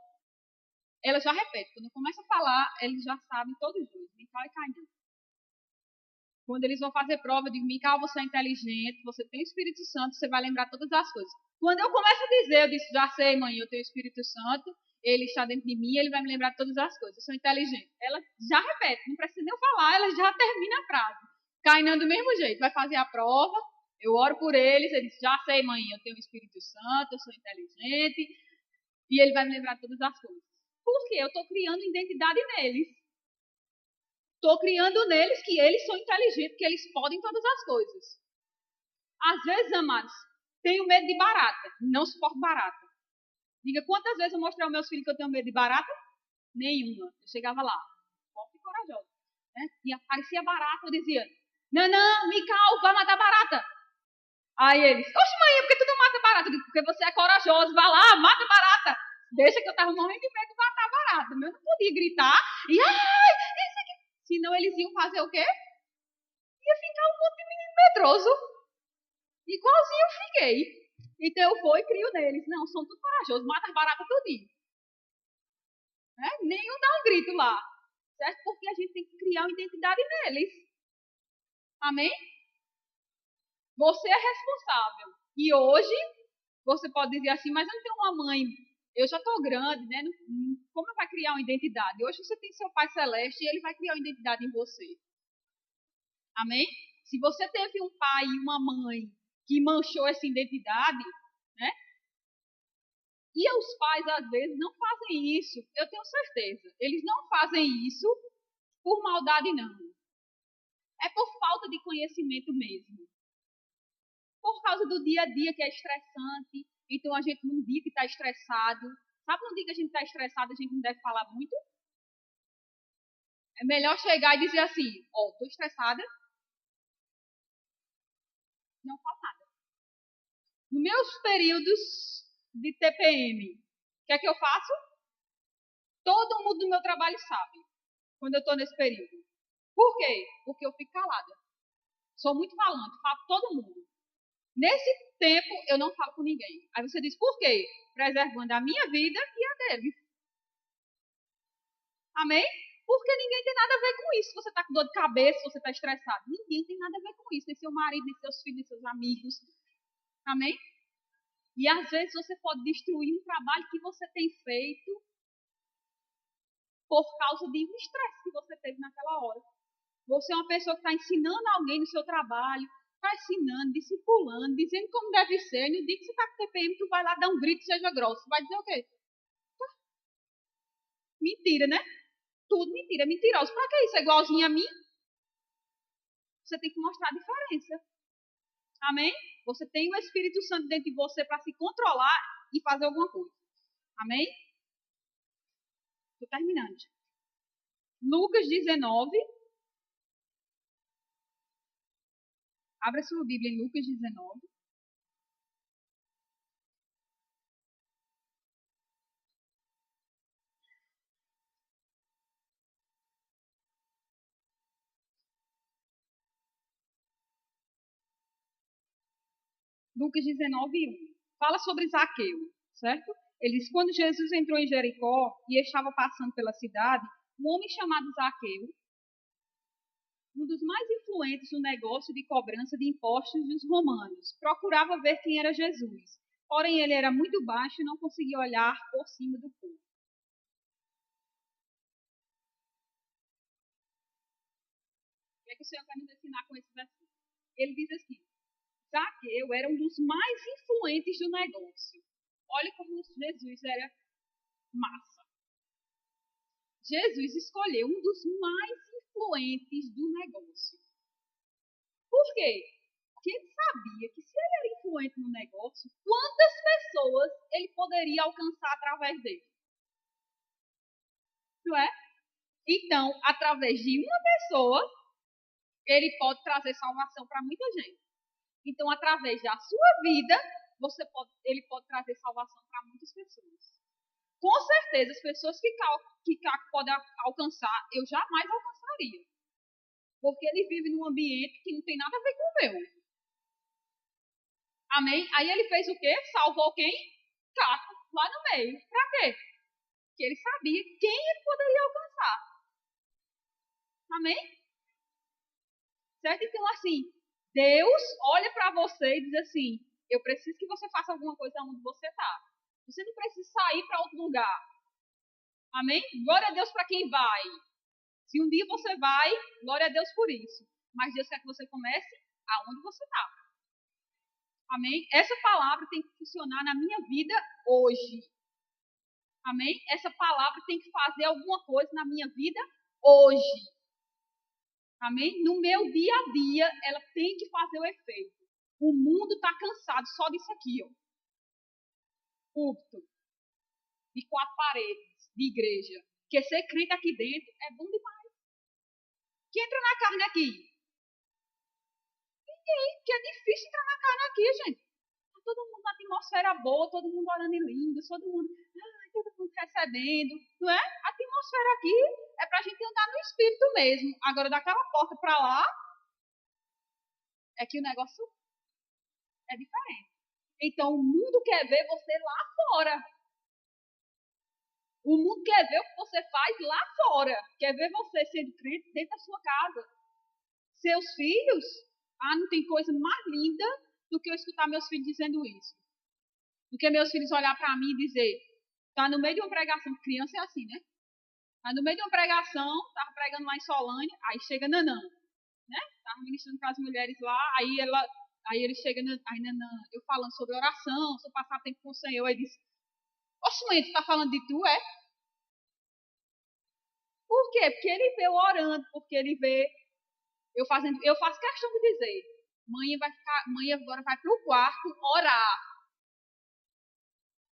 Ela já repete. Quando eu começo a falar, eles já sabem todos os dois. Mical e Cainã. Quando eles vão fazer prova, eu digo, Mical, você é inteligente, você tem o Espírito Santo, você vai lembrar todas as coisas. Quando eu começo a dizer, eu disse, já sei, mãe, eu tenho o Espírito Santo, ele está dentro de mim, ele vai me lembrar de todas as coisas. Eu sou inteligente. Ela já repete, não precisa nem eu falar, ela já termina a frase. Cainã do mesmo jeito, vai fazer a prova, eu oro por eles, ele diz, já sei, mãe, eu tenho o Espírito Santo, eu sou inteligente, e ele vai me lembrar de todas as coisas. Por quê? Eu estou criando identidade neles. Estou criando neles que eles são inteligentes, que eles podem todas as coisas. Às vezes, amados, tenho medo de barata, não suporto barata. Diga, quantas vezes eu mostrei aos meus filhos que eu tenho medo de barata? Nenhuma. Eu chegava lá, forte e corajosa. Né? E aparecia barata, eu dizia, não, Mical, vai matar barata. Aí eles, oxe mãe, por que tu não mata barata? Eu digo, porque você é corajoso, vai lá, mata barata. Deixa que eu estava morrendo de medo de matar barata. Eu não podia gritar e, isso aqui. Senão eles iam fazer o quê? Ia ficar um monte de menino medroso. Igualzinho eu fiquei. Então eu vou e crio neles. Não, são tudo corajosos, mata as baratas tudinho. Né? Nenhum dá um grito lá. Certo? Porque a gente tem que criar uma identidade neles. Amém? Você é responsável. E hoje, você pode dizer assim, mas eu não tenho uma mãe Eu já estou grande, né? Como vai criar uma identidade? Hoje você tem seu Pai Celeste e ele vai criar uma identidade em você. Amém? Se você teve um pai e uma mãe que manchou essa identidade, né? E os pais, às vezes, não fazem isso, eu tenho certeza. Eles não fazem isso por maldade, não. É por falta de conhecimento mesmo. Por causa do dia a dia que é estressante. Então, a gente, num dia que está estressado, sabe num dia que a gente está estressado, a gente não deve falar muito? É melhor chegar e dizer assim, ó, estou estressada, não falo nada. Nos meus períodos de TPM, o que é que eu faço? Todo mundo do meu trabalho sabe, quando eu estou nesse período. Por quê? Porque eu fico calada. Sou muito falante, falo com todo mundo. Nesse tempo, eu não falo com ninguém. Aí você diz, por quê? Preservando a minha vida e a dele. Amém? Porque ninguém tem nada a ver com isso. Se você está com dor de cabeça, se você está estressado. Ninguém tem nada a ver com isso. Nem seu marido, nem seus filhos, nem seus amigos. Amém? E às vezes você pode destruir um trabalho que você tem feito por causa de um estresse que você teve naquela hora. Você é uma pessoa que está ensinando alguém no seu trabalho, está ensinando, discipulando, dizendo como deve ser. E no dia que você está com TPM, tu vai lá dar um grito, seja grosso. Vai dizer o quê? Mentira, né? Tudo mentira, mentiroso. Para que isso? É igualzinho a mim? Você tem que mostrar a diferença. Amém? Você tem o Espírito Santo dentro de você para se controlar e fazer alguma coisa. Amém? Estou terminando. Lucas 19. Abra sua Bíblia em Lucas 19. Lucas 19, 1. Fala sobre Zaqueu, certo? Ele diz, quando Jesus entrou em Jericó e estava passando pela cidade, um homem chamado Zaqueu, um dos mais influentes no negócio de cobrança de impostos dos romanos, procurava ver quem era Jesus. Porém, ele era muito baixo e não conseguia olhar por cima do povo. O que é que o Senhor quer nos ensinar com esse versículo? Ele diz assim, Zaqueu era um dos mais influentes do negócio. Olha como Jesus era massa. Jesus escolheu um dos mais influentes do negócio. Por quê? Porque ele sabia que se ele era influente no negócio, quantas pessoas ele poderia alcançar através dele? Não é? Então, através de uma pessoa, ele pode trazer salvação para muita gente. Então, através da sua vida, ele pode trazer salvação para muitas pessoas. Com certeza, as pessoas que podem alcançar, eu jamais alcançaria. Porque ele vive num ambiente que não tem nada a ver com o meu. Amém? Aí ele fez o quê? Salvou quem? Caco, lá no meio. Pra quê? Porque ele sabia quem ele poderia alcançar. Amém? Certo? Então, assim, Deus olha para você e diz assim, eu preciso que você faça alguma coisa onde você está. Você não precisa sair para outro lugar. Amém? Glória a Deus para quem vai. Se um dia você vai, glória a Deus por isso. Mas Deus quer que você comece aonde você está. Amém? Essa palavra tem que funcionar na minha vida hoje. Amém? Essa palavra tem que fazer alguma coisa na minha vida hoje. Amém? No meu dia a dia, ela tem que fazer o efeito. O mundo está cansado só disso aqui, ó. Púlpito. De 4 paredes, de igreja. Porque ser crente aqui dentro é bom demais. Que entra na carne aqui? Ninguém, que é difícil entrar na carne aqui, gente. Tá todo mundo na atmosfera boa, todo mundo orando em línguas, todo mundo recebendo, não é? A atmosfera aqui é pra gente andar no espírito mesmo. Agora, daquela porta pra lá, é que o negócio é diferente. Então, o mundo quer ver você lá fora. O mundo quer ver o que você faz lá fora. Quer ver você sendo crente dentro da sua casa. Seus filhos, não tem coisa mais linda do que eu escutar meus filhos dizendo isso. Do que meus filhos olhar para mim e dizer, Tá no meio de uma pregação, criança é assim, né? Tá no meio de uma pregação, tava pregando lá em Solânia, aí chega Nanã, né? Tava ministrando para as mulheres lá, aí ele chega, aí Nanã, eu falando sobre oração, sobre passar tempo com o Senhor, aí diz, oxe, mãe, tu tá falando de tu, é? Por quê? Porque ele vê eu orando, porque ele vê eu faço questão de dizer, mãe agora vai pro quarto orar,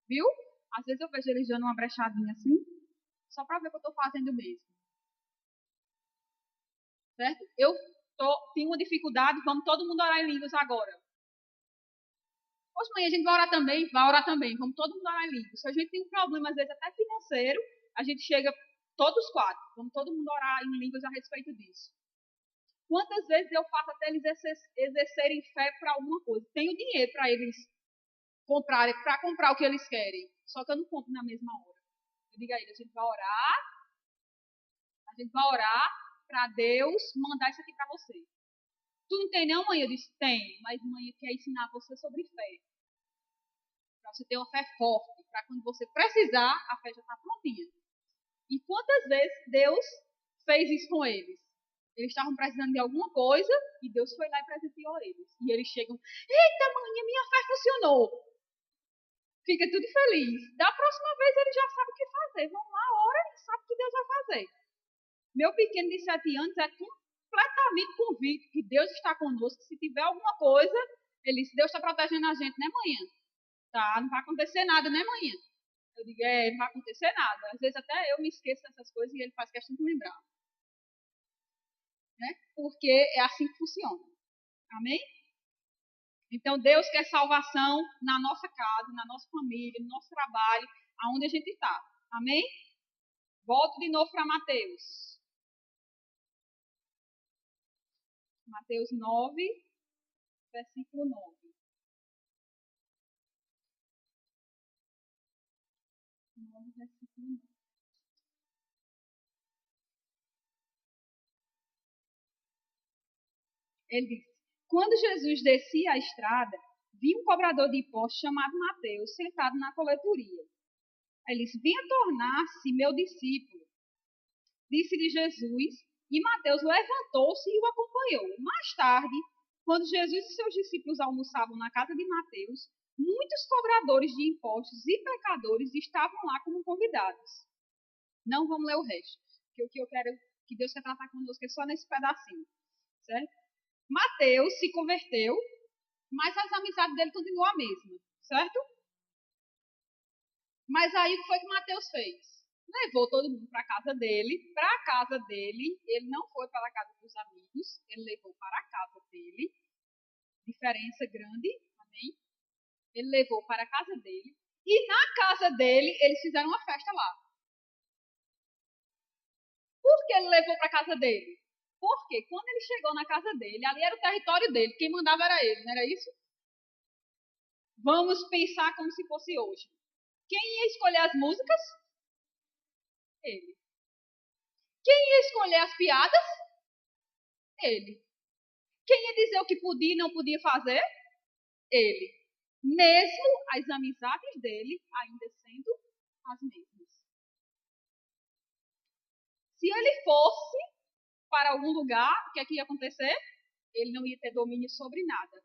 viu? Às vezes eu vejo eles dando uma brechadinha assim, só para ver o que eu estou fazendo mesmo. Certo? Tenho uma dificuldade, vamos todo mundo orar em línguas agora. Poxa, mãe, a gente vai orar também? Vai orar também, vamos todo mundo orar em línguas. Se a gente tem um problema, às vezes até financeiro, a gente chega, todos quatro, vamos todo mundo orar em línguas a respeito disso. Quantas vezes eu faço até eles exercerem fé para alguma coisa? Tenho dinheiro para eles comprarem, para comprar o que eles querem. Só que eu não compro na mesma hora. Eu digo a eles, a gente vai orar para Deus mandar isso aqui para você. Tu não tem não, mãe? Eu disse, tem, mas mãe quer ensinar você sobre fé. Para você ter uma fé forte, para quando você precisar, a fé já está prontinha. E quantas vezes Deus fez isso com eles? Eles estavam precisando de alguma coisa e Deus foi lá e presenteou eles. E eles chegam, eita mãe, a minha fé funcionou. Fica tudo feliz. Da próxima vez ele já sabe o que fazer. Vão lá, ora e sabe o que Deus vai fazer. Meu pequeno de 7 anos é completamente convicto que Deus está conosco. Se tiver alguma coisa, ele diz, Deus está protegendo a gente, né, manhã? Tá, não vai acontecer nada, né, manhã? Eu digo, não vai acontecer nada. Às vezes até eu me esqueço dessas coisas e ele faz questão de lembrar. Né? Porque é assim que funciona. Amém? Então, Deus quer salvação na nossa casa, na nossa família, no nosso trabalho, aonde a gente está. Amém? Volto de novo para Mateus. Mateus 9, versículo 9. 9, versículo 9. Ele diz, quando Jesus descia a estrada, viu um cobrador de impostos chamado Mateus sentado na coletoria. Ele disse, venha tornar-se meu discípulo. Disse-lhe Jesus, e Mateus levantou-se e o acompanhou. Mais tarde, quando Jesus e seus discípulos almoçavam na casa de Mateus, muitos cobradores de impostos e pecadores estavam lá como convidados. Não vamos ler o resto, porque o que eu quero, que Deus quer tratar conosco é só nesse pedacinho, certo? Mateus se converteu, mas as amizades dele continuam a mesma, certo? Mas aí o que foi que Mateus fez? Levou todo mundo para a casa dele. Para a casa dele, ele não foi para a casa dos amigos, ele levou para a casa dele. Diferença grande, amém? Ele levou para a casa dele. E na casa dele, eles fizeram uma festa lá. Por que ele levou para a casa dele? Porque quando ele chegou na casa dele, ali era o território dele, quem mandava era ele, não era isso? Vamos pensar como se fosse hoje. Quem ia escolher as músicas? Ele. Quem ia escolher as piadas? Ele. Quem ia dizer o que podia e não podia fazer? Ele. Mesmo as amizades dele ainda sendo as mesmas. Se ele fosse para algum lugar, o que é que ia acontecer? Ele não ia ter domínio sobre nada.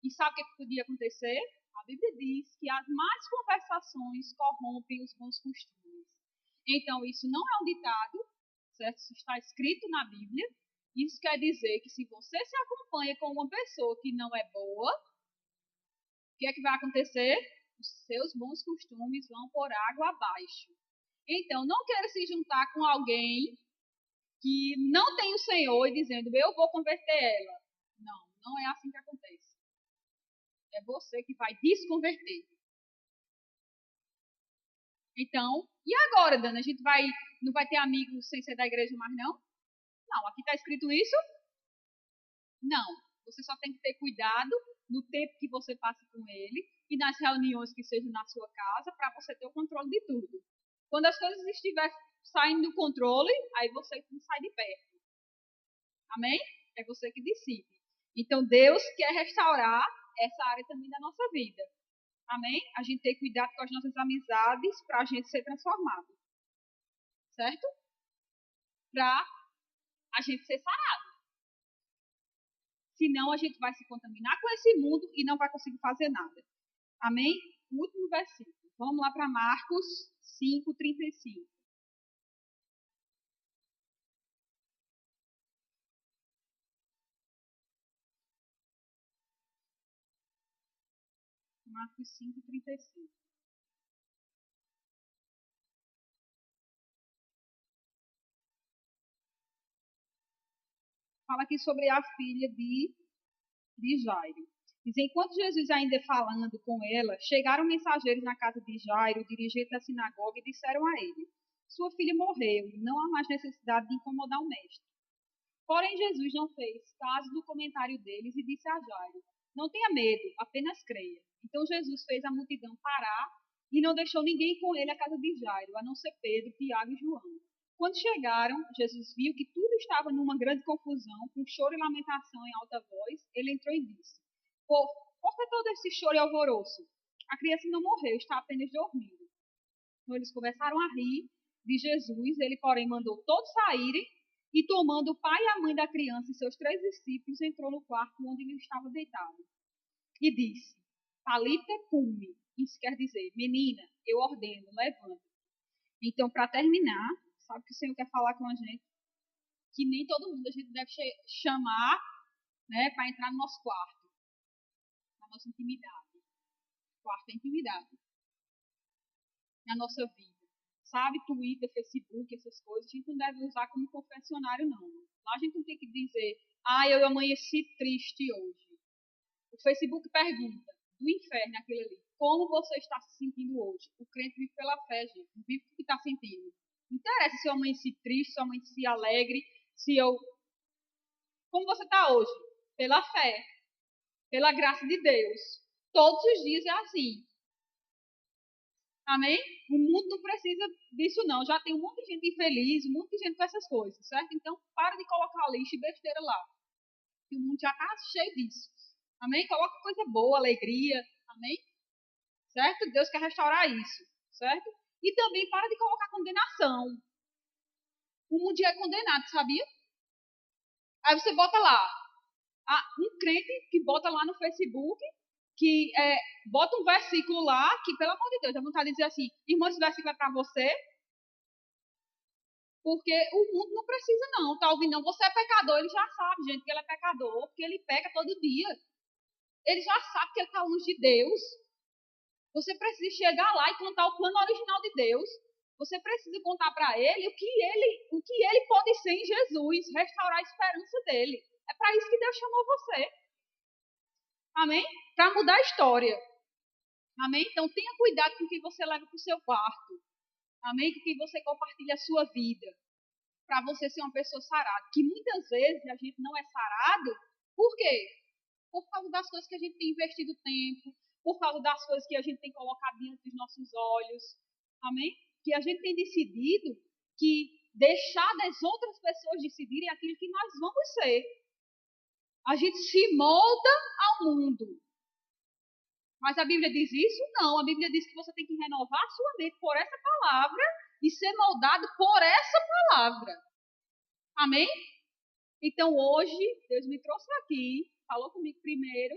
E sabe o que, é que podia acontecer? A Bíblia diz que as más conversações corrompem os bons costumes. Então, isso não é um ditado, certo? Isso está escrito na Bíblia. Isso quer dizer que se você se acompanha com uma pessoa que não é boa, o que é que vai acontecer? Os seus bons costumes vão por água abaixo. Então, não queira se juntar com alguém que não tem o Senhor e dizendo, eu vou converter ela. Não, não é assim que acontece. É você que vai desconverter. Então, e agora, Dana? A gente não vai ter amigos sem ser da igreja mais, não? Não, aqui está escrito isso? Não. Você só tem que ter cuidado no tempo que você passa com ele e nas reuniões que sejam na sua casa para você ter o controle de tudo. Quando as coisas estiverem saindo do controle, aí você sai de perto. Amém? É você que decide. Então, Deus quer restaurar essa área também da nossa vida. Amém? A gente tem cuidado com as nossas amizades para a gente ser transformado. Certo? Para a gente ser sarado. Senão a gente vai se contaminar com esse mundo e não vai conseguir fazer nada. Amém? Último versículo. Vamos lá para Marcos 5:35. Marcos 5:35. Fala aqui sobre a filha de Jairo. Diz, enquanto Jesus ainda falando com ela, chegaram mensageiros na casa de Jairo, dirigentes da sinagoga, e disseram a ele, sua filha morreu, não há mais necessidade de incomodar o mestre. Porém, Jesus não fez caso do comentário deles e disse a Jairo, não tenha medo, apenas creia. Então Jesus fez a multidão parar e não deixou ninguém com ele à casa de Jairo, a não ser Pedro, Tiago e João. Quando chegaram, Jesus viu que tudo estava numa grande confusão, com choro e lamentação em alta voz. Ele entrou e disse, por que todo esse choro e alvoroço? A criança não morreu, está apenas dormindo. Então eles começaram a rir de Jesus, ele porém mandou todos saírem e tomando o pai e a mãe da criança e seus 3 discípulos, entrou no quarto onde ele estava deitado. E disse, Talita cumi, isso quer dizer, menina, eu ordeno, levanta. Então, para terminar, sabe o que o Senhor quer falar com a gente? Que nem todo mundo a gente deve chamar, né, para entrar no nosso quarto, na nossa intimidade. Quarto é intimidade. Na nossa vida. Sabe, Twitter, Facebook, essas coisas, a gente não deve usar como confessionário, não. Lá a gente não tem que dizer, eu amanheci triste hoje. O Facebook pergunta, do inferno, aquilo ali, como você está se sentindo hoje? O crente vive pela fé, gente, não vive o que está sentindo. Não interessa se eu amanheci triste, se eu amanheci alegre, se eu... Como você está hoje? Pela fé, pela graça de Deus. Todos os dias é assim. Amém? O mundo não precisa disso, não. Já tem um monte de gente infeliz, um monte de gente com essas coisas, certo? Então, para de colocar lixo e besteira lá. Que o mundo já está cheio disso. Amém? Coloca coisa boa, alegria. Amém? Certo? Deus quer restaurar isso. Certo? E também para de colocar condenação. O mundo já é condenado, sabia? Aí você bota lá. Um crente que bota lá no Facebook que bota um versículo lá, que, pelo amor de Deus, dá vontade de dizer assim, irmão, esse versículo é para você, porque o mundo não precisa não, tá ouvindo? Não, você é pecador, ele já sabe, gente, que ele é pecador, porque ele peca todo dia. Ele já sabe que ele está longe de Deus. Você precisa chegar lá e contar o plano original de Deus. Você precisa contar para ele o que ele pode ser em Jesus, restaurar a esperança dele. É para isso que Deus chamou você. Amém? Para mudar a história. Amém? Então tenha cuidado com o que você leva para o seu quarto. Amém? Com quem você compartilha a sua vida. Para você ser uma pessoa sarada. Que muitas vezes a gente não é sarado. Por quê? Por causa das coisas que a gente tem investido tempo. Por causa das coisas que a gente tem colocado diante dos nossos olhos. Amém? Que a gente tem decidido que deixar das outras pessoas decidirem aquilo que nós vamos ser. A gente se molda ao mundo. Mas a Bíblia diz isso? Não. A Bíblia diz que você tem que renovar a sua mente por essa palavra e ser moldado por essa palavra. Amém? Então hoje, Deus me trouxe aqui, falou comigo primeiro,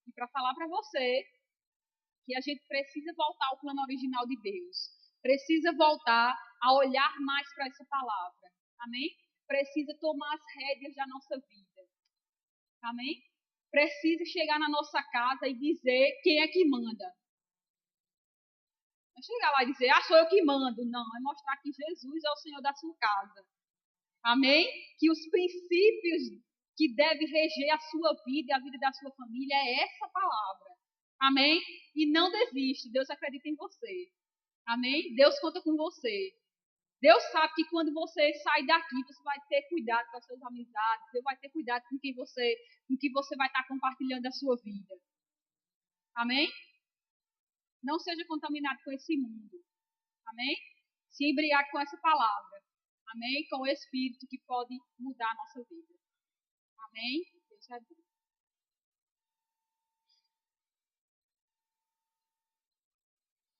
e para falar para você que a gente precisa voltar ao plano original de Deus. Precisa voltar a olhar mais para essa palavra. Amém? Precisa tomar as rédeas da nossa vida. Amém? Precisa chegar na nossa casa e dizer quem é que manda. Não é chegar lá e dizer, sou eu que mando. Não, é mostrar que Jesus é o Senhor da sua casa. Amém? Que os princípios que devem reger a sua vida e a vida da sua família é essa palavra. Amém? E não desista. Deus acredita em você. Amém? Deus conta com você. Deus sabe que quando você sai daqui, você vai ter cuidado com as suas amizades. Deus vai ter cuidado com que você vai estar compartilhando a sua vida. Amém? Não seja contaminado com esse mundo. Amém? Se embriague com essa palavra. Amém? Com o Espírito que pode mudar a nossa vida. Amém? Deus é bom.